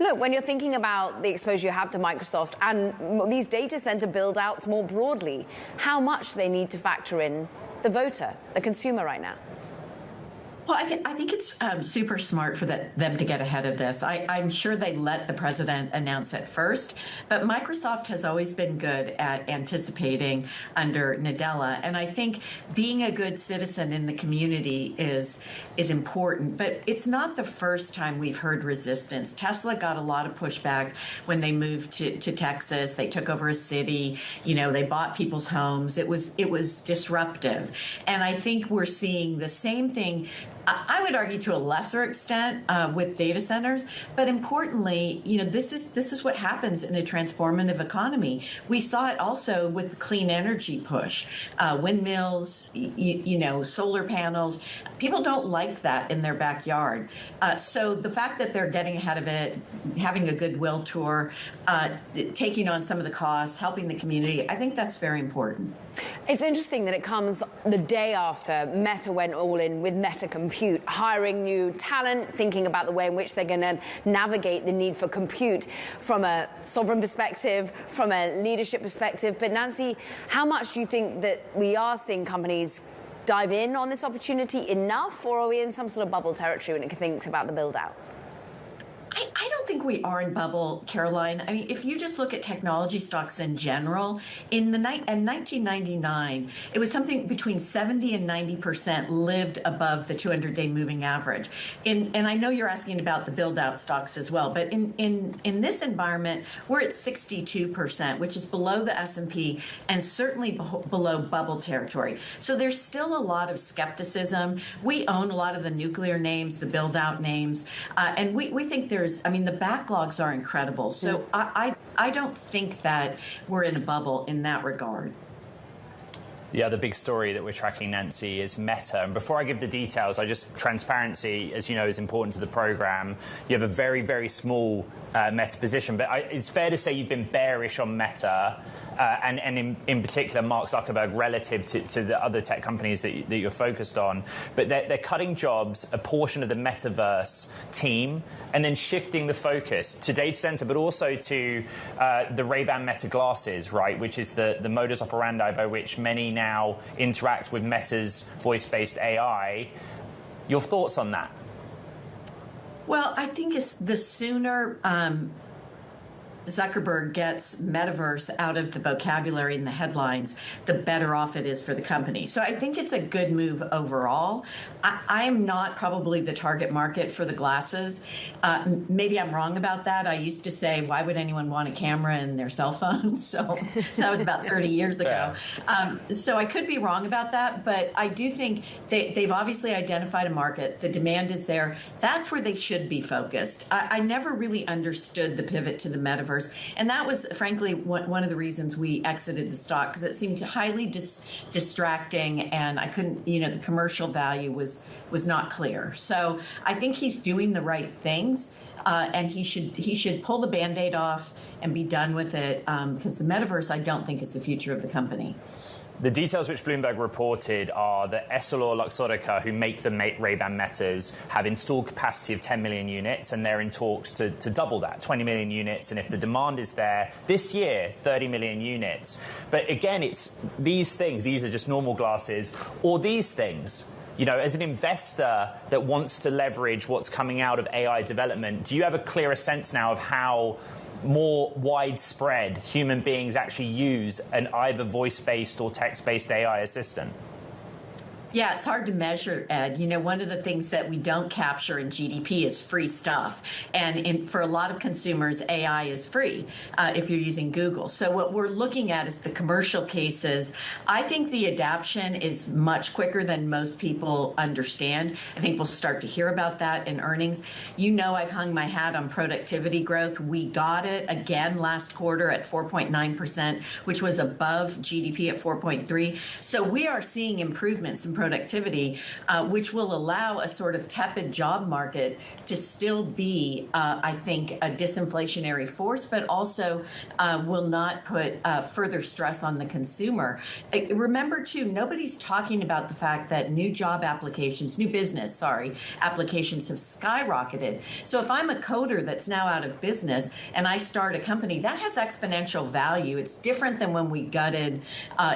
look, when you're thinking about the exposure you have to Microsoft and these data center build-outs more broadly, how much they need to factor in the voter, the consumer right now? Well, I think it's super smart for them to get ahead of this. I'm sure they let the president announce it first, but Microsoft has always been good at anticipating under Nadella, and I think being a good citizen in the community is important. But it's not the first time we've heard resistance. Tesla got a lot of pushback when they moved to Texas. They took over a city. They bought people's homes. It was disruptive, and I think we're seeing the same thing. I would argue to a lesser extent with data centers, but importantly, this is what happens in a transformative economy. We saw it also with the clean energy push, windmills, solar panels. People don't like that in their backyard. So the fact that they're getting ahead of it, having a goodwill tour, taking on some of the costs, helping the community, I think that's very important. It's interesting that it comes the day after Meta went all in with Meta Compute, hiring new talent, thinking about the way in which they're going to navigate the need for compute from a sovereign perspective, from a leadership perspective. But Nancy, how much do you think that we are seeing companies dive in on this opportunity enough, or are we in some sort of bubble territory when it thinks about the build-out? I don't think we are in bubble, Caroline. I mean, if you just look at technology stocks in general, in 1999, it was something between 70 and 90% lived above the 200-day moving average. And I know you're asking about the build-out stocks as well, but in this environment, we're at 62%, which is below the S&P and certainly below bubble territory. So there's still a lot of skepticism. We own a lot of the nuclear names, the build-out names, and we think the backlogs are incredible. So I don't think that we're in a bubble in that regard. The other big story that we're tracking, Nancy, is Meta. And before I give the details, transparency, as you know, is important to the program. You have a very, very small Meta position, but it's fair to say you've been bearish on Meta. And in particular, Mark Zuckerberg relative to the other tech companies that you're focused on. But they're cutting jobs, a portion of the Metaverse team, and then shifting the focus to data center, but also to the Ray-Ban Meta glasses, right, which is the modus operandi by which many now interact with Meta's voice-based AI. Your thoughts on that? Well, I think it's the sooner Zuckerberg gets Metaverse out of the vocabulary and the headlines, the better off it is for the company. So I think it's a good move overall. I'm not probably the target market for the glasses. Maybe I'm wrong about that. I used to say, why would anyone want a camera in their cell phone? So that was about 30 years ago. So I could be wrong about that, but I do think they've obviously identified a market. The demand is there. That's where they should be focused. I never really understood the pivot to the Metaverse. And that was, frankly, one of the reasons we exited the stock, because it seemed highly distracting, and I couldn't, the commercial value was not clear. So I think he's doing the right things, and he should pull the Band-Aid off and be done with it, because the Metaverse, I don't think, is the future of the company. The details which Bloomberg reported are that EssilorLuxottica, who make the Ray-Ban Metas, have installed capacity of 10 million units, and they're in talks to double that, 20 million units. And if the demand is there this year, 30 million units. But again, it's these things. These are just normal glasses, or these things. As an investor that wants to leverage what's coming out of AI development, do you have a clearer sense now of how more widespread human beings actually use an either voice-based or text-based AI assistant? Yeah, it's hard to measure, Ed. One of the things that we don't capture in GDP is free stuff. And for a lot of consumers, AI is free if you're using Google. So what we're looking at is the commercial cases. I think the adoption is much quicker than most people understand. I think we'll start to hear about that in earnings. I've hung my hat on productivity growth. We got it again last quarter at 4.9%, which was above GDP at 4.3%. So we are seeing improvements in productivity productivity, which will allow a sort of tepid job market to still be, I think, a disinflationary force, but also will not put further stress on the consumer. Remember, too, nobody's talking about the fact that new business applications have skyrocketed. So if I'm a coder that's now out of business and I start a company, that has exponential value. It's different than when we gutted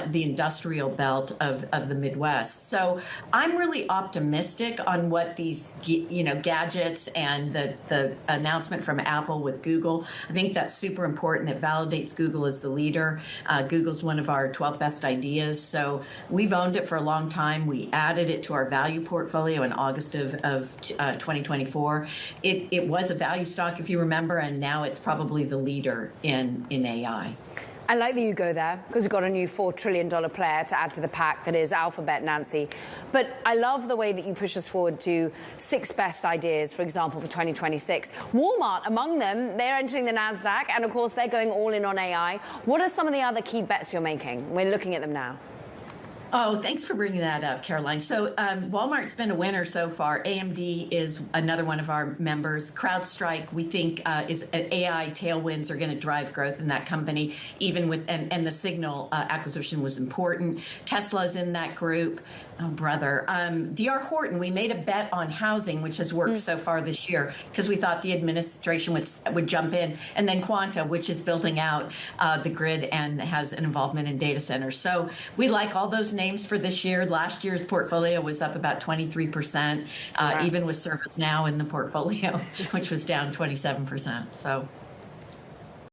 the industrial belt of the Midwest. So I'm really optimistic on what these gadgets and the announcement from Apple with Google. I think that's super important. It validates Google as the leader. Google's one of our 12 best ideas. So we've owned it for a long time. We added it to our value portfolio in August of 2024. It was a value stock, if you remember, and now it's probably the leader in AI. I like that you go there because we've got a new $4 trillion player to add to the pack that is Alphabet, Nancy. But I love the way that you push us forward to 6 best ideas, for example, for 2026. Walmart, among them, they're entering the NASDAQ, and of course, they're going all in on AI. What are some of the other key bets you're making? We're looking at them now. Oh, thanks for bringing that up, Caroline. So Walmart's been a winner so far. AMD is another one of our members. CrowdStrike, we think, is AI tailwinds are going to drive growth in that company, even with and the Signal acquisition was important. Tesla's in that group. Oh, brother. D.R. Horton, we made a bet on housing, which has worked so far this year because we thought the administration would jump in. And then Quanta, which is building out the grid and has an involvement in data centers. So we like all those names for this year. Last year's portfolio was up about 23%, even with ServiceNow in the portfolio, which was down 27%. So